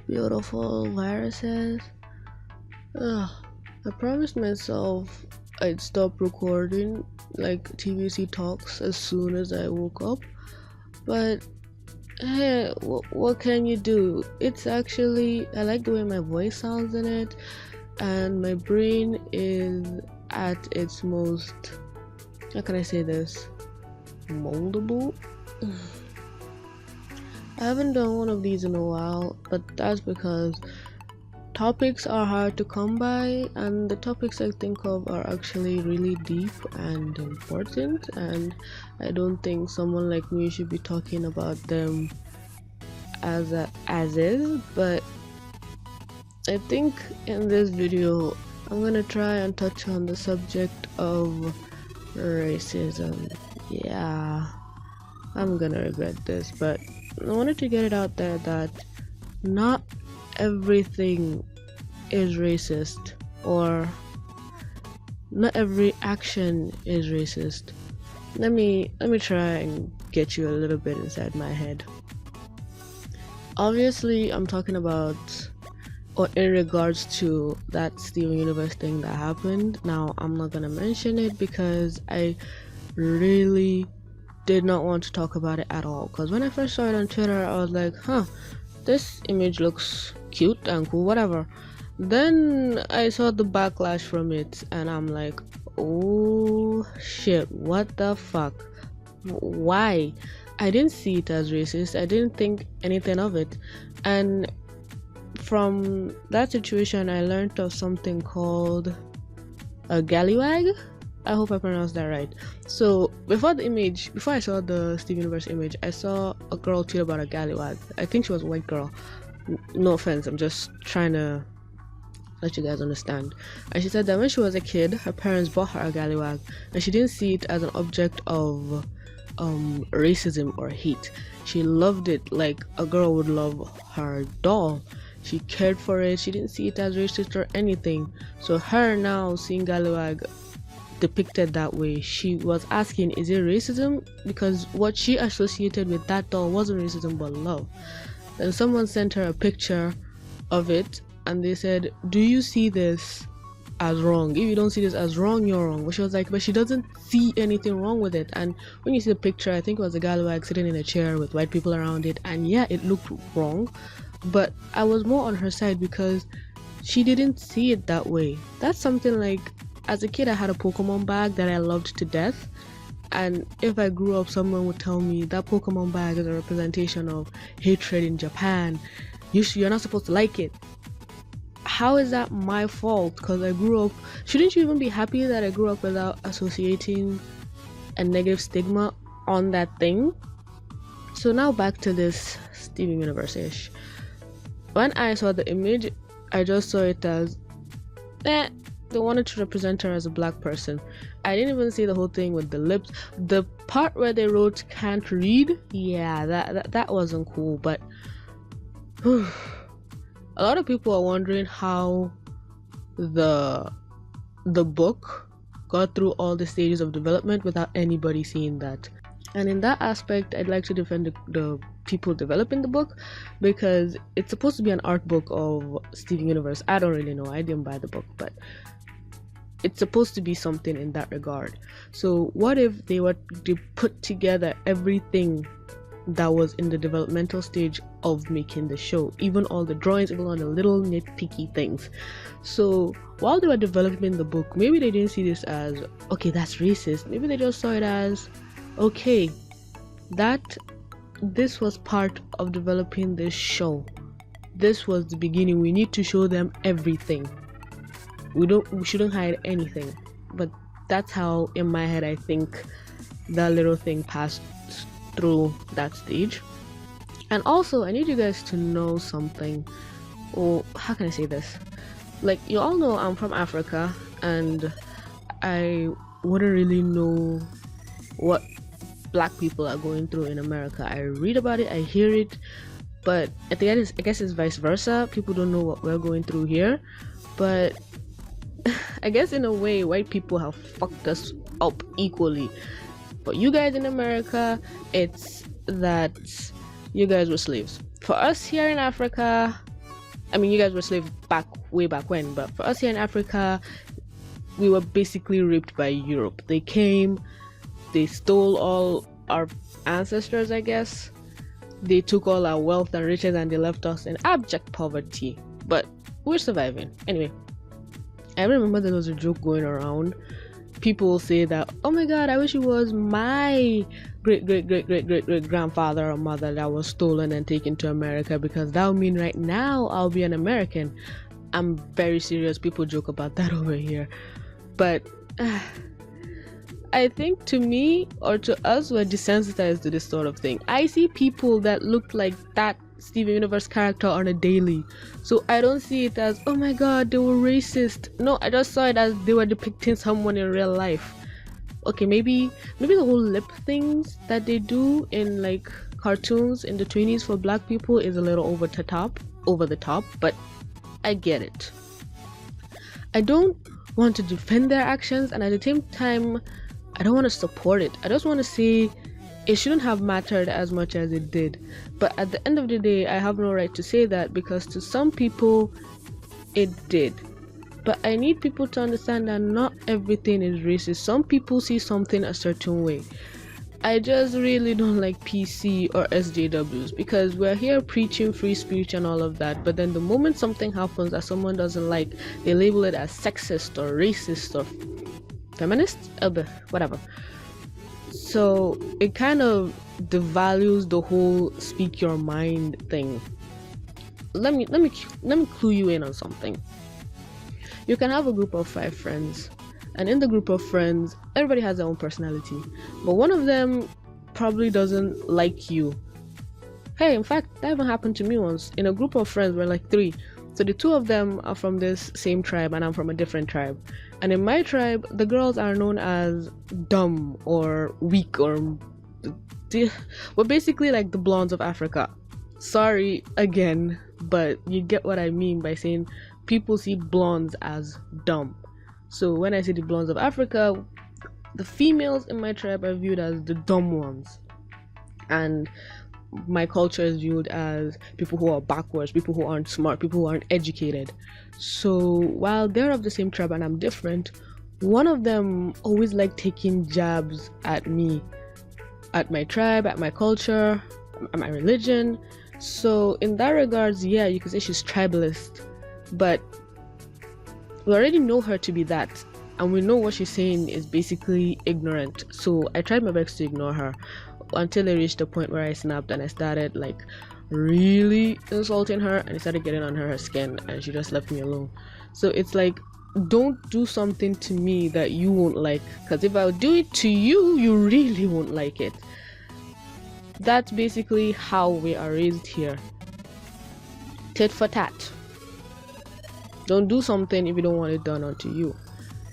beautiful viruses. Ugh, I promised myself I'd stop recording like TVC talks as soon as I woke up, but hey, what can you do? It's actually, I like the way my voice sounds in it, and my brain is at its most, how can I say this? Moldable? I haven't done one of these in a while, but that's because topics are hard to come by, and the topics I think of are actually really deep and important, and I don't think someone like me should be talking about them as is. But I think in this video I'm gonna try and touch on the subject of racism. Yeah, I'm gonna regret this, but I wanted to get it out there that not everything is racist, or not every action is racist. Let me try and get you a little bit inside my head. Obviously, I'm talking about, or in regards to, that Steven Universe thing that happened. Now, I'm not gonna mention it because I really did not want to talk about it at all, because when I first saw it on Twitter, I was like, this image looks cute and cool, whatever. Then I saw the backlash from it, and I'm like, oh shit, what the fuck? Why? I didn't see it as racist. I didn't think anything of it. And from that situation, I learned of something called a gallywag. I hope I pronounced that right. So before I saw the Steven Universe image, I saw a girl tweet about a gallywag. I think she was a white girl. No offense, I'm just trying to let you guys understand. And she said that when she was a kid, her parents bought her a gallywag, and she didn't see it as an object of racism or hate. She loved it like a girl would love her doll. She cared for it. She didn't see it as racist or anything. So her now seeing gallywag depicted that way, she was asking, is it racism? Because what she associated with that doll wasn't racism but love. And someone sent her a picture of it, and they said, do you see this as wrong? If you don't see this as wrong, you're wrong. But she was like, but she doesn't see anything wrong with it. And when you see the picture, I think it was a gallywag sitting in a chair with white people around it, and yeah, it looked wrong, but I was more on her side because she didn't see it that way. That's something like, as a kid, I had a Pokemon bag that I loved to death, and if I grew up, someone would tell me that Pokemon bag is a representation of hatred in Japan. You're not supposed to like it. How is that my fault? Because I grew up. Shouldn't you even be happy that I grew up without associating a negative stigma on that thing? So now back to this Steven Universe-ish. When I saw the image, I just saw it as, they wanted to represent her as a black person. I didn't even see the whole thing with the lips. The part where they wrote "can't read," yeah, that wasn't cool. But a lot of people are wondering how the book got through all the stages of development without anybody seeing that. And in that aspect, I'd like to defend the people developing the book, because it's supposed to be an art book of Steven Universe. I don't really know. I didn't buy the book, but it's supposed to be something in that regard. So what if they put together everything that was in the developmental stage of making the show, even all the drawings, even all the little nitpicky things? So while they were developing the book, maybe they didn't see this as, okay, that's racist. Maybe they just saw it as, okay, that this was part of developing this show. This was the beginning. We need to show them everything. We shouldn't hide anything. But that's how, in my head, I think that little thing passed through that stage. And also, I need you guys to know something. Or how can I say this? Like, you all know I'm from Africa, and I wouldn't really know what black people are going through in America. I read about it, I hear it, but I guess it's vice versa. People don't know what we're going through here. But I guess in a way, white people have fucked us up equally. But you guys in America, it's that you guys were slaves. For us here in Africa, I mean, you guys were slaves way back when, but for us here in Africa, we were basically raped by Europe. They came, they stole all our ancestors, I guess. They took all our wealth and riches and they left us in abject poverty. But we're surviving. Anyway, I remember there was a joke going around. People say that, oh my god, I wish it was my great grandfather or mother that was stolen and taken to America, because that would mean right now I'll be an American. I'm very serious. People joke about that over here. But I think to me, or to us, we're desensitized to this sort of thing. I see people that look like that Steven Universe character on a daily, so I don't see it as, oh my god, they were racist. No, I just saw it as they were depicting someone in real life. Okay, maybe the whole lip things that they do in like cartoons in the 20s for black people is a little over the top, but I get it. I don't want to defend their actions, and at the same time I don't want to support it. I just want to say it shouldn't have mattered as much as it did. But at the end of the day, I have no right to say that, because to some people it did. But I need people to understand that not everything is racist. Some people see something a certain way. I just really don't like PC or SJWs, because we're here preaching free speech and all of that, but then the moment something happens that someone doesn't like, they label it as sexist or racist or feminist, whatever. So it kind of devalues the whole speak your mind thing. Let me clue you in on something. You can have a group of 5 friends, and in the group of friends, everybody has their own personality, but one of them probably doesn't like you. Hey, in fact, that even happened to me once. In a group of friends, we're like 3. So the 2 of them are from this same tribe and I'm from a different tribe. And in my tribe, the girls are known as dumb or weak, or we're basically like the blondes of Africa. Sorry again, but you get what I mean by saying people see blondes as dumb. So when I say the blondes of Africa, the females in my tribe are viewed as the dumb ones. And my culture is viewed as people who are backwards, people who aren't smart, people who aren't educated. So while they're of the same tribe and I'm different, one of them always liked taking jabs at me, at my tribe, at my culture, at my religion. So in that regards, yeah, you could say she's tribalist, but we already know her to be that, and we know what she's saying is basically ignorant. So I tried my best to ignore her until I reached the point where I snapped and I started like really insulting her, and it started getting on her skin, and she just left me alone. So it's like, don't do something to me that you won't like, because if I do it to you, you really won't like it. That's basically how we are raised here. Tit for tat. Don't do something if you don't want it done onto you.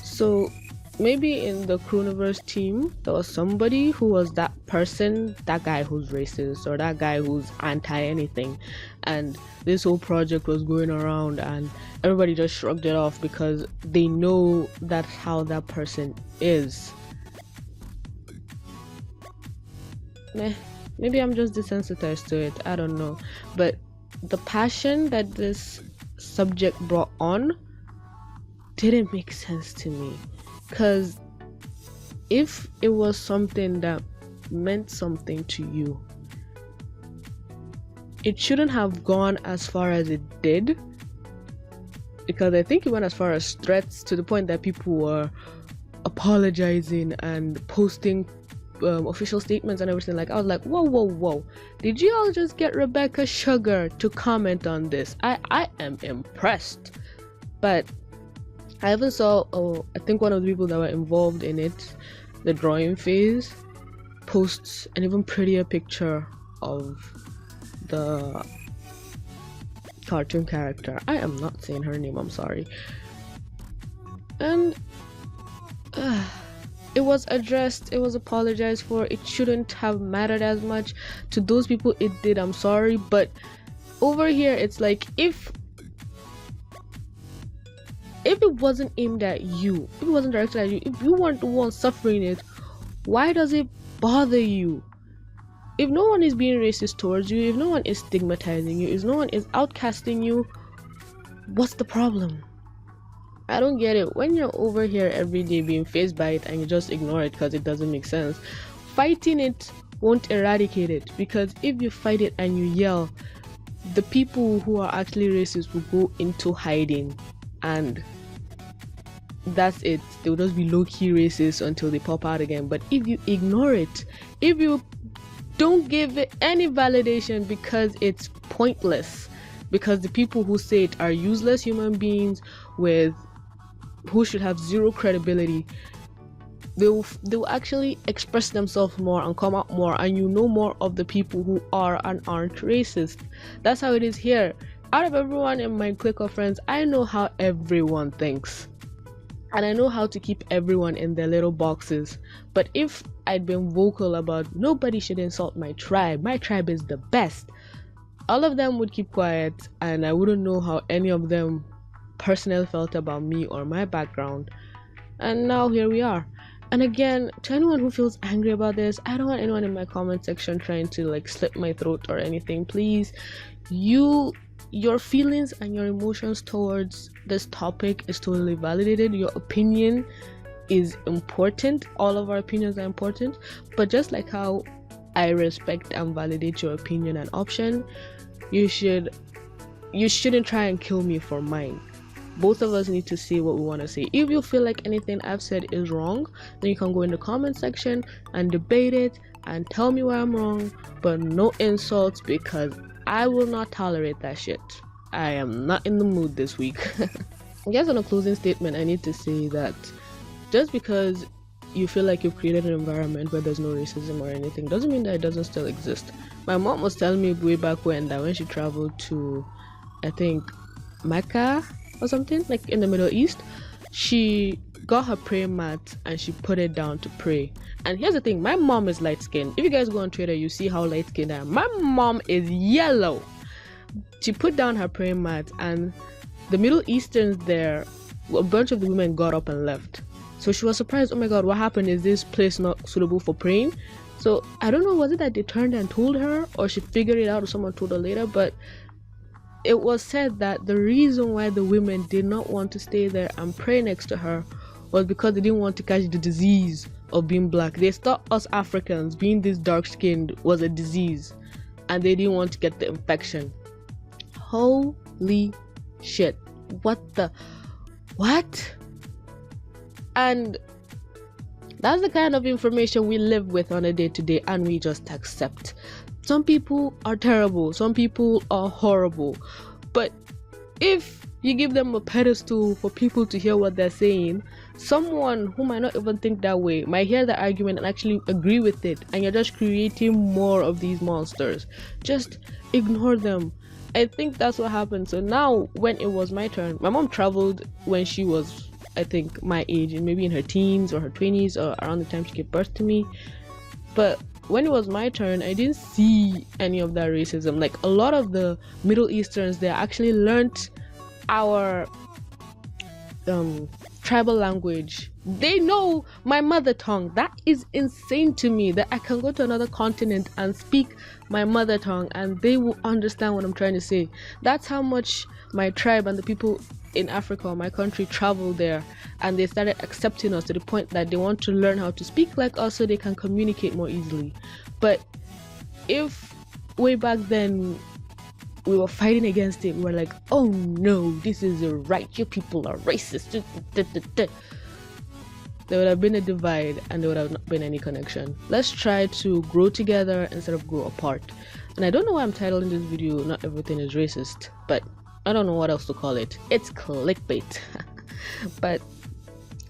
So maybe in the Crewniverse team, there was somebody who was that person, that guy who's racist, or that guy who's anti-anything, and this whole project was going around and everybody just shrugged it off because they know that's how that person is. Maybe I'm just desensitized to it, I don't know. But the passion that this subject brought on didn't make sense to me, because if it was something that meant something to you, it shouldn't have gone as far as it did, because I think it went as far as threats, to the point that people were apologizing and posting official statements and everything. Like, I was like, whoa, did you all just get Rebecca Sugar to comment on this? I am impressed. But I even saw, I think one of the people that were involved in it, the drawing phase, posts an even prettier picture of the cartoon character. I am not saying her name, I'm sorry. And it was addressed, it was apologized for. It shouldn't have mattered as much. To those people it did, I'm sorry. But over here it's like, if it wasn't aimed at you, if it wasn't directed at you, if you weren't the one suffering it, why does it bother you? If no one is being racist towards you, if no one is stigmatizing you, if no one is outcasting you, What's the problem? I don't get it. When you're over here every day being faced by it and you just ignore it because it doesn't make sense, fighting it won't eradicate it. Because if you fight it and you yell, the people who are actually racist will go into hiding, and that's it. They'll just be low-key racist until they pop out again. But if you ignore it, if you don't give it any validation because it's pointless, because the people who say it are useless human beings with who should have zero credibility, they'll actually express themselves more and come out more, and you know more of the people who are and aren't racist. That's how it is here. Out of everyone in my clique of friends, I know how everyone thinks, and I know how to keep everyone in their little boxes. But if I'd been vocal about nobody should insult my tribe is the best, all of them would keep quiet, and I wouldn't know how any of them personally felt about me or my background. And now here we are. And again, to anyone who feels angry about this, I don't want anyone in my comment section trying to like slit my throat or anything. Please, your feelings and your emotions towards this topic is totally validated. Your opinion is important. All of our opinions are important. But just like how I respect and validate your opinion and option, you shouldn't try and kill me for mine. Both of us need to say what we want to say. If you feel like anything I've said is wrong, then you can go in the comment section and debate it and tell me why I'm wrong, but no insults, because I will not tolerate that shit. I am not in the mood this week. I guess on a closing statement, I need to say that just because you feel like you've created an environment where there's no racism or anything doesn't mean that it doesn't still exist. My mom was telling me way back when that when she traveled to, I think, Mecca or something, like in the Middle East, she got her prayer mat and she put it down to pray. And here's the thing, my mom is light skinned. If you guys go on Twitter, you see how light skinned I am. My mom is yellow. She put down her prayer mat, and the Middle Easterns there, a bunch of the women got up and left. So she was surprised. Oh my god, what happened? Is this place not suitable for praying? So I don't know, was it that they turned and told her, or she figured it out, or someone told her later, but it was said that the reason why the women did not want to stay there and pray next to her was because they didn't want to catch the disease of being black. They thought us Africans being this dark skinned was a disease, and they didn't want to get the infection. Holy shit. What? And that's the kind of information we live with on a day-to-day, and we just accept. Some people are terrible, some people are horrible, but if you give them a pedestal for people to hear what they're saying, someone who might not even think that way might hear the argument and actually agree with it, and you're just creating more of these monsters. Just ignore them. I think that's what happened. So now when it was my turn, my mom traveled when she was, I think, my age, and maybe in her teens or her 20s, or around the time she gave birth to me. But when it was my turn, I didn't see any of that racism. Like, a lot of the Middle Easterns, they actually learnt our tribal language. They know my mother tongue. That is insane to me, that I can go to another continent and speak my mother tongue and they will understand what I'm trying to say. That's how much my tribe and the people in Africa or my country traveled there, and they started accepting us to the point that they want to learn how to speak like us so they can communicate more easily. But if way back then we were fighting against it, we were like, oh no, this is right, you people are racist, there would have been a divide and there would have not been any connection. Let's try to grow together instead of grow apart. And I don't know why I'm titling this video Not Everything is Racist, but I don't know what else to call it. It's clickbait. But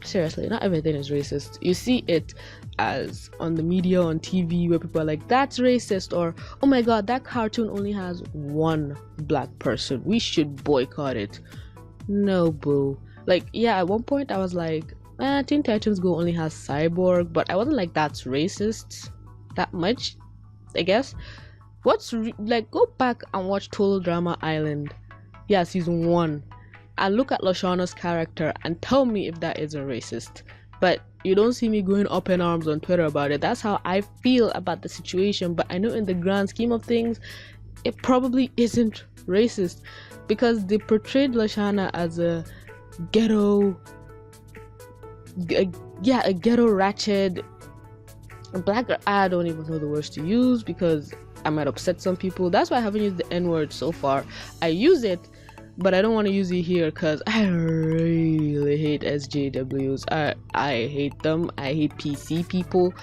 seriously, not everything is racist. You see it as on the media, on TV, where people are like, that's racist, or oh my god, that cartoon only has one black person, we should boycott it. No, boo. Like, yeah, at one point I was like, Teen Titans Go only has Cyborg, but I wasn't like, that's racist that much, I guess. Like, go back and watch Total Drama Island. Yeah, season 1, and look at Lashana's character and tell me if that isn't racist. But you don't see me going up in arms on Twitter about it. That's how I feel about the situation. But I know in the grand scheme of things, it probably isn't racist, because they portrayed Lashana as a ghetto, a ghetto ratchet black girl. I don't even know the words to use because I might upset some people. That's why I haven't used the N-word so far. I use it, but I don't want to use it here because I really hate SJWs. I hate them. I hate PC people.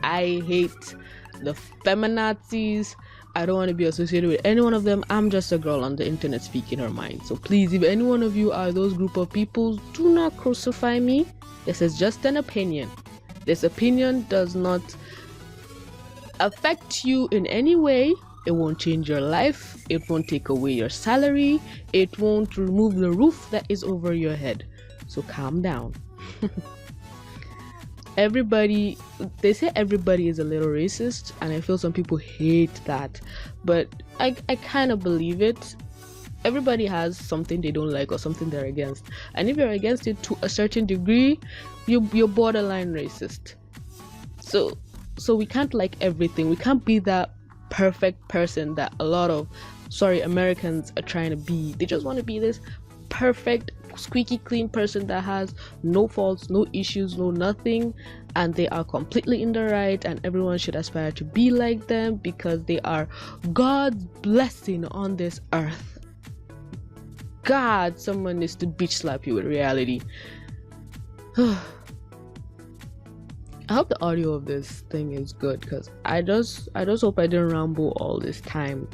I hate the feminazis. I don't want to be associated with any one of them. I'm just a girl on the internet speaking her mind. So please, if any one of you are those group of people, do not crucify me. This is just an opinion. This opinion does not affect you in any way. It won't change your life. It won't take away your salary. It won't remove the roof that is over your head. So calm down. They say everybody is a little racist, and I feel some people hate that, but I kind of believe it. Everybody has something they don't like or something they're against, and if you're against it to a certain degree, you're borderline racist. So we can't like everything. We can't be that perfect person that a lot of Americans are trying to be. They just want to be this perfect, squeaky clean person that has no faults, no issues, no nothing, and they are completely in the right, and everyone should aspire to be like them because they are God's blessing on this earth. God, someone needs to bitch slap you with reality. I hope the audio of this thing is good, because I just hope I didn't ramble all this time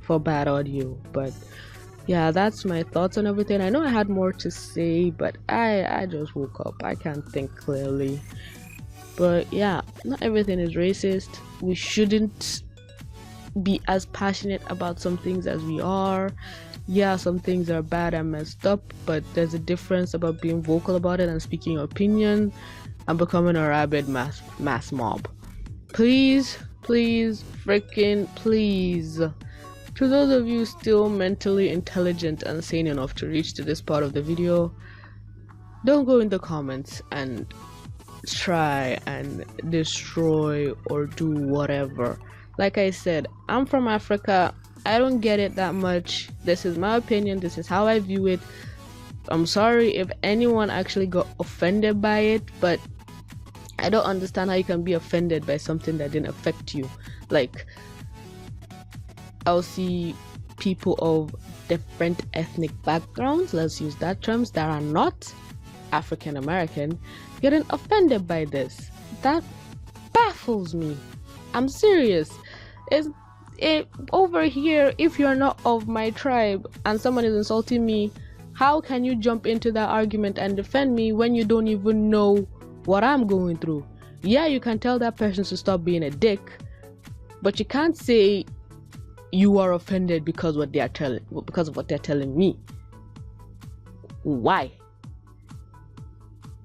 for bad audio. But yeah, that's my thoughts on everything. I know I had more to say, but I just woke up. I can't think clearly. But yeah, not everything is racist. We shouldn't be as passionate about some things as we are. Yeah, some things are bad and messed up, but there's a difference about being vocal about it and speaking your opinion and becoming a rabid mass mob. Please, freaking please, to those of you still mentally intelligent and sane enough to reach to this part of the video, don't go in the comments and try and destroy or do whatever. Like I said, I'm from Africa. I don't get it that much. This is my opinion. This is how I view it. I'm sorry if anyone actually got offended by it, but I don't understand how you can be offended by something that didn't affect you. Like, I'll see people of different ethnic backgrounds, let's use that terms, that are not African American, getting offended by this. That baffles me. I'm serious. Over here, if you're not of my tribe and someone is insulting me, how can you jump into that argument and defend me when you don't even know what I'm going through? Yeah, you can tell that person to stop being a dick, but you can't say you are offended because of what they're telling me. Why?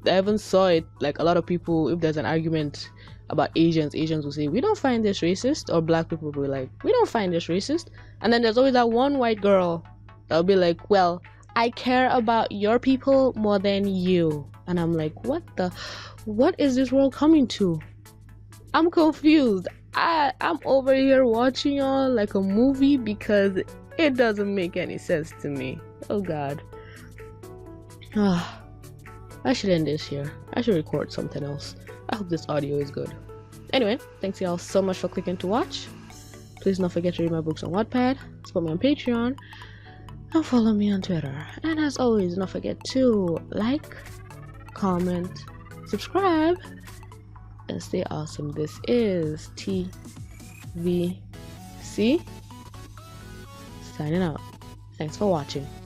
I even saw it, like a lot of people, if there's an argument about Asians will say, we don't find this racist, or black people will be like, we don't find this racist. And then there's always that one white girl that'll be like, well, I care about your people more than you. And I'm like, what is this world coming to? I'm confused. I'm over here watching y'all like a movie because it doesn't make any sense to me. Oh God. I should end this here. I should record something else. I hope this audio is good. Anyway, thanks y'all so much for clicking to watch. Please don't forget to read my books on Wattpad, support me on Patreon, and follow me on Twitter. And as always, don't forget to like, comment, subscribe, and stay awesome. This is TVC signing out. Thanks for watching.